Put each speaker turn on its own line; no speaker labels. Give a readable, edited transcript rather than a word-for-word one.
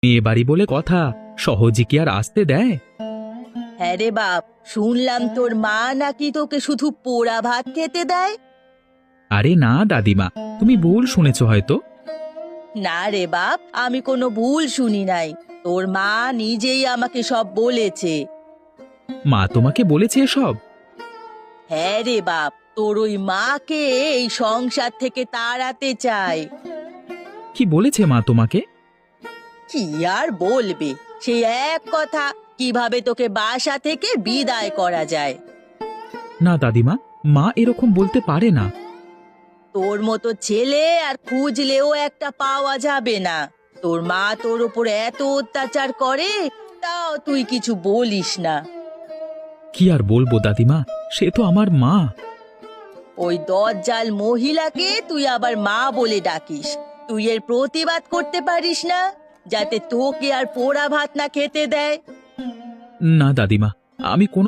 মেয়ে বাড়ি বলে কথা, সহজে কি আর আসতে দেয়?
হ্যাঁ রে বাপ, শুনলাম তোর মা নাকি তোকে শুধু পোড়া ভাত খেতে দেয়।
আরে না দাদিমা, তুমি ভুল শুনেছ হয়তো।
না রে বাপ, আমি কোনো ভুল শুনি নাই। তোর মা নিজেই আমাকে সব বলেছে।
মা তোমাকে বলেছে এসব?
হ্যাঁ রে বাপ, তোর ওই মাকে এই সংসার থেকে তাড়াতে চায়।
কি বলেছে মা তোমাকে?
কি আর বলবে, সেই এক কথা, কিভাবে তোকে বাসা থেকে বিদায় করা যায়।
না দাদিমা, মা এরকম বলতে পারে না।
তোর মতো ছেলে আর খুঁজলেও একটা পাওয়া যাবে না। তোর মা তোর উপর এত অত্যাচার করে, তাও তুই কিছু বলিস না।
কি আর বলবো দাদিমা, সে তো আমার মা।
ওই দজ্জাল মহিলাকে তুই আবার মা বলে ডাকিস? তুই এর প্রতিবাদ করতে পারিস না, যাতে তোকে আর পোড়া ভাত না খেতে দেয়?
না দাদিমা, আমি কোনো